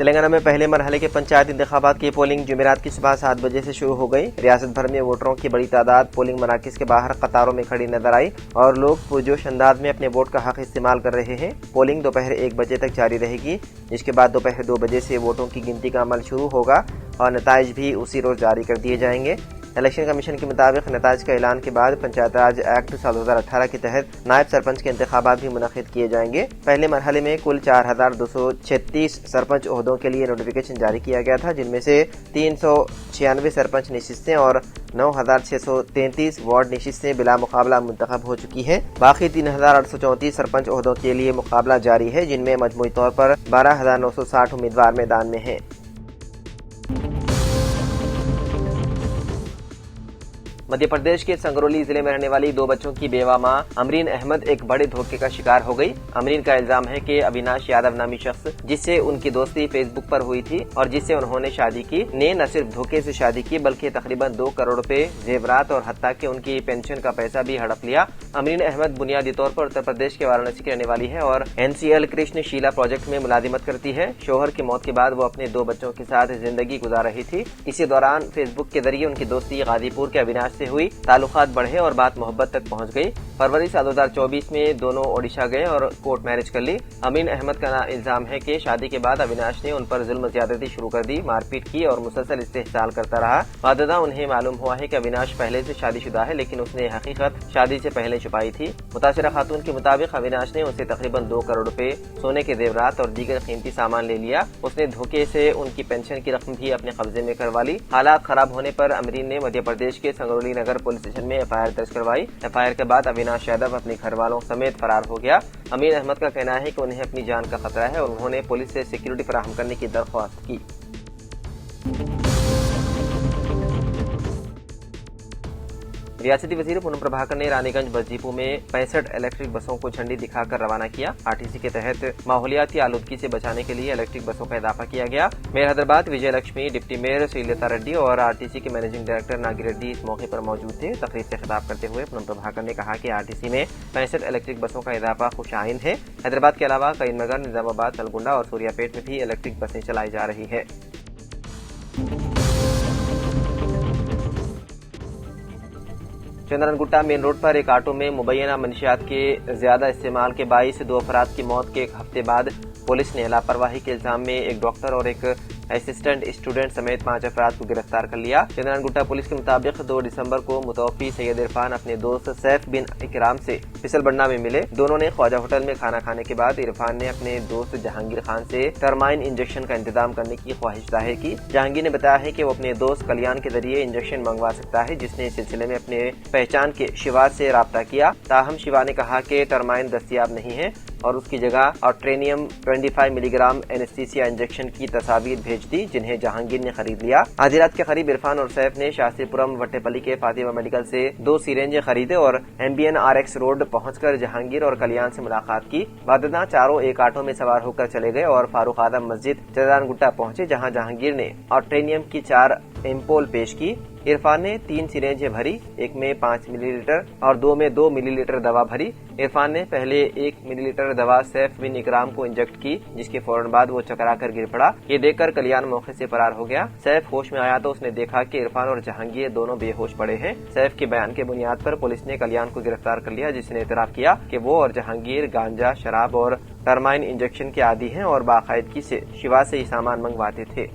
तेलंगाना में पहले मरहले के पंचायत इंतखाबात की पोलिंग जुमेरात की सुबह 7 बजे से शुरू हो गई। रियासत भर में वोटरों की बड़ी तादाद पोलिंग मराकज के बाहर कतारों में खड़ी नजर आई और लोग पुरजोश अंदाज में अपने वोट का हक इस्तेमाल कर रहे हैं। पोलिंग दोपहर 1 बजे तक जारी रहेगी, जिसके बाद दोपहर 2 बजे से वोटों की गिनती का अमल शुरू होगा और नताइज भी उसी रोज जारी कर दिए जाएंगे। इलेक्शन कमीशन के मुताबिक नताइज का ऐलान के बाद पंचायत राज एक्ट साल 2018 के तहत नायब सरपंच के इंतखाबात भी मुनक्किद किए जाएंगे। पहले मरहले में कुल 4236 सरपंच ओहदों के लिए नोटिफिकेशन जारी किया गया था, जिनमें से 396 सरपंच नशिस्तें और 9633 वार्ड नशिस्तें बिला मुकाबला मुंतखब हो चुकी है। बाकी 3834 सरपंच ओहदों के लिए मुकाबला जारी है, जिनमें मजमूई तौर पर 12960 उम्मीदवार मैदान में हैं। मध्य प्रदेश के संगरौली जिले में रहने वाली 2 बच्चों की बेवा मां अमरीन अहमद एक बड़े धोखे का शिकार हो गई। अमरीन का इल्जाम है कि अविनाश यादव नामी शख्स, जिससे उनकी दोस्ती फेसबुक पर हुई थी और जिससे उन्होंने शादी की, ने न सिर्फ धोखे से शादी की बल्कि तकरीबन 2 करोड़ रुपए जेवरात और हत्ता के उनकी पेंशन का पैसा भी हड़प लिया। अमरीन अहमद बुनियादी तौर पर उत्तर प्रदेश के वाराणसी की रहने वाली है और NCL कृष्ण शीला प्रोजेक्ट में मुलाजिमत करती है। शोहर की मौत के बाद वो अपने 2 बच्चों के साथ जिंदगी गुजार रही थी। इसी दौरान फेसबुक के जरिए उनकी दोस्ती गाजीपुर के अविनाश से हुई, ताल्लुकात बढ़े और बात मोहब्बत तक पहुंच गई। फरवरी साल 2024 में दोनों ओडिशा गए और कोर्ट मैरिज कर ली। अमीन अहमद का इल्जाम है कि शादी के बाद अविनाश ने उन पर जुल्म ज्यादती शुरू कर दी, मारपीट की और मुसलसल इस्तेहसाल करता रहा। वाददा उन्हें मालूम हुआ है कि अविनाश पहले से शादीशुदा है, लेकिन उसने हकीकत शादी से पहले छुपाई थी। मुतासिरा खातून के मुताबिक अविनाश ने उनसे तकरीबन 2 करोड़ रुपए सोने के जेवरात और दीगर कीमती सामान ले लिया। उसने धोखे से उनकी पेंशन की रकम भी अपने कब्जे में करवा ली। हालात खराब होने पर अमरीन ने मध्य प्रदेश के संगरौली नगर पुलिस स्टेशन में FIR दर्ज करवाई। FIR के बाद अविनाश यादव अपने घर वालों समेत फरार हो गया। अमीन अहमद का कहना है कि उन्हें अपनी जान का खतरा है और उन्होंने पुलिस से सिक्योरिटी फराहम करने की दरख्वास्त की। रियासती वजीर पूनम प्रभाकर ने रानीगंज बस डिपो में 65 इलेक्ट्रिक बसों को झंडी दिखाकर रवाना किया। RTC के तहत माहौलियाती आलूदगी से बचाने के लिए इलेक्ट्रिक बसों का इजाफा किया गया। मेयर हैदराबाद विजय लक्ष्मी, डिप्टी मेयर श्रीलता रेड्डी और RTC के मैनेजिंग डायरेक्टर नागी रेड्डी इस मौके पर मौजूद थे। तकरीर से खिताब करते हुए पूनम प्रभाकर ने कहा कि RTC में 65 इलेक्ट्रिक बसों का इजाफा खुशाइन है। हैदराबाद के अलावा करीमनगर, निजामाबाद, नलगुंडा और सूर्यापेट में भी इलेक्ट्रिक बसें चलाई जा रही है। चंद्रनगुट्टा मेन रोड पर एक ऑटो में मुबैना मंशियात के ज्यादा इस्तेमाल के बाइस 2 अफराद की मौत के एक हफ्ते बाद पुलिस ने लापरवाही के इल्जाम में एक डॉक्टर और एक असिस्टेंट स्टूडेंट समेत 5 अफराद को गिरफ्तार कर लिया। चंद्रनगुट्टा पुलिस के मुताबिक 2 दिसंबर को मुतवफ़ी सैयद इरफान अपने दोस्त सैफ बिन इकराम से फिसलबंडा में मिले। दोनों ने ख्वाजा होटल में खाना खाने के बाद इरफान ने अपने दोस्त जहांगीर खान से टर्माइन इंजेक्शन का इंतजाम करने की ख्वाहिश जाहिर की। जहांगीर ने बताया है कि वो अपने दोस्त कल्याण के जरिए इंजेक्शन मंगवा सकता है, जिसने इस सिलसिले में अपने पहचान के शिवा से राब्ता किया। ताहम शिवा ने कहा कि टर्माइन दस्तियाब नहीं है और उसकी जगह ऑट्रेनियम 25 मिलीग्राम एनेस्थीसिया इंजेक्शन की तस्वीर भेज दी, जिन्हें जहांगीर ने खरीद लिया। आधी रात के करीब इरफान और सैफ ने शास्त्रीपुरम वट्टेपल्ली के फातिमा मेडिकल से 2 सिरेंज खरीदे और MBN RX रोड पहुंचकर जहांगीर और कल्याण से मुलाकात की। वादना चारों एक ऑटो में सवार होकर चले गए और फारूक आदम मस्जिद चंद्रनगुट्टा पहुंचे, जहां जहांगीर ने ऑट्रेनियम की 4 एम्पोल पेश की। इरफान ने 3 सिरेंजें भरी, एक में 5 मिलीलीटर और 2 में 2 मिलीलीटर दवा भरी। इरफान ने पहले 1 मिलीलीटर दवा सैफ बिन इकराम को इंजेक्ट की, जिसके फौरन बाद वो चकरा कर गिर पड़ा। ये देखकर कल्याण मौके से फरार हो गया। सैफ होश में आया तो उसने देखा कि इरफान और जहांगीर दोनों बेहोश पड़े हैं। सैफ के बयान के बुनियाद पर पुलिस ने कल्याण को गिरफ्तार कर लिया, जिसने इतराफ किया कि वो और जहांगीर गांजा, शराब और टर्माइन इंजेक्शन के आदी हैं और बाकायदगी से शिवा से ही सामान मंगवाते थे।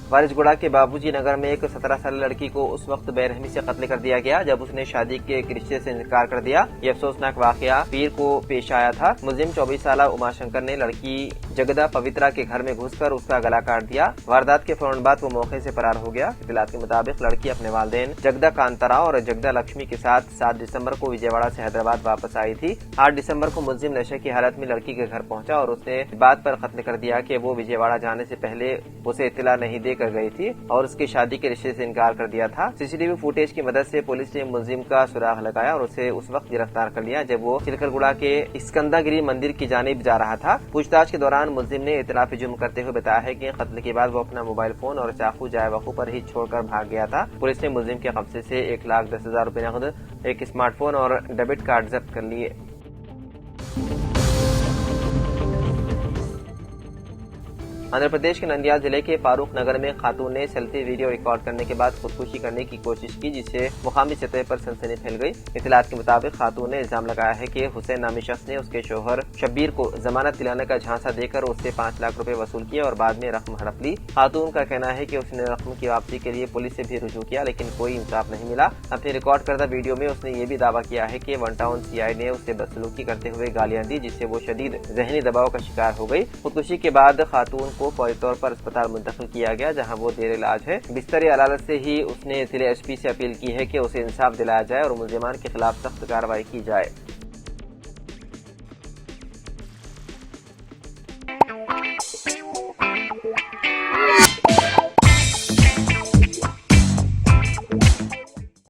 वारिसगुड़ा के बाबूजी नगर में एक 17 साल लड़की को उस वक्त बेरहमी से कत्ल कर दिया गया जब उसने शादी के एक रिश्ते से इनकार कर दिया। ये अफसोसनाक वाकया पीर को पेश आया था। मुलजिम 24 साल उमाशंकर ने लड़की जगदा पवित्रा के घर में घुसकर उसका गला काट दिया। वारदात के फौरन बाद वो मौके से फरार हो गया। इत्तलात के मुताबिक लड़की अपने वालिदैन जगदा कांताराव और जगदा लक्ष्मी के साथ 7 दिसंबर को विजयवाड़ा से हैदराबाद वापस आई थी। 8 दिसंबर को मुलजिम नशे की हालत में लड़की के घर पहुंचा और उसने बात पर कत्ल कर दिया कि वो विजयवाड़ा जाने से पहले उसे इत्तला नहीं देकर गई थी और उसकी शादी के रिश्ते से इनकार कर दिया था। CCTV फुटेज की मदद से पुलिस ने मुलजिम का सुराग लगाया और उसे उस वक्त गिरफ्तार कर लिया जब वो चिलकलगुड़ा के स्कंदागिरी मंदिर की जानिब जा रहा था। पूछताछ के दौरान मुलजिम ने इतलाफ जुर्म करते हुए बताया है कि कत्ल के बाद वो अपना मोबाइल फोन और चाकू जाए वकू पर ही छोड़कर भाग गया था। पुलिस ने मुलजिम के कब्जे से 1,10,000 रुपए नकद, एक स्मार्टफोन और डेबिट कार्ड जब्त कर लिए। आंध्र प्रदेश के नंदियाल जिले के फारूक नगर में खातून ने सेल्फी वीडियो रिकॉर्ड करने के बाद खुदकुशी करने की कोशिश की, जिससे मुकामी सतह पर सनसनी फैल गई। इत्तलात के मुताबिक खातून ने इल्जाम लगाया है कि हुसैन नामी शख्स ने उसके शोहर शब्बीर को जमानत दिलाने का झांसा देकर उससे 5 लाख रुपए वसूल किए और बाद में रकम हड़प ली। खातून का कहना है कि उसने रकम की वापसी के लिए पुलिस से भी रुजू किया, लेकिन कोई इंसाफ नहीं मिला। अपने रिकॉर्ड करदा वीडियो में उसने ये भी दावा किया है कि वन टाउन सीआई ने उसे बदसलूकी करते हुए गालियां दी, जिससे वो शदीद जहनी दबाव का शिकार हो गई। खुदकुशी के बाद खातून को फौरी तौर पर अस्पताल मुंतकिल किया गया, जहां वो जेर इलाज है। बिस्तर अदालत से ही उसने जिले एसपी से अपील की है कि उसे इंसाफ दिलाया जाए और मुल्जिमान के खिलाफ सख्त कार्रवाई की जाए।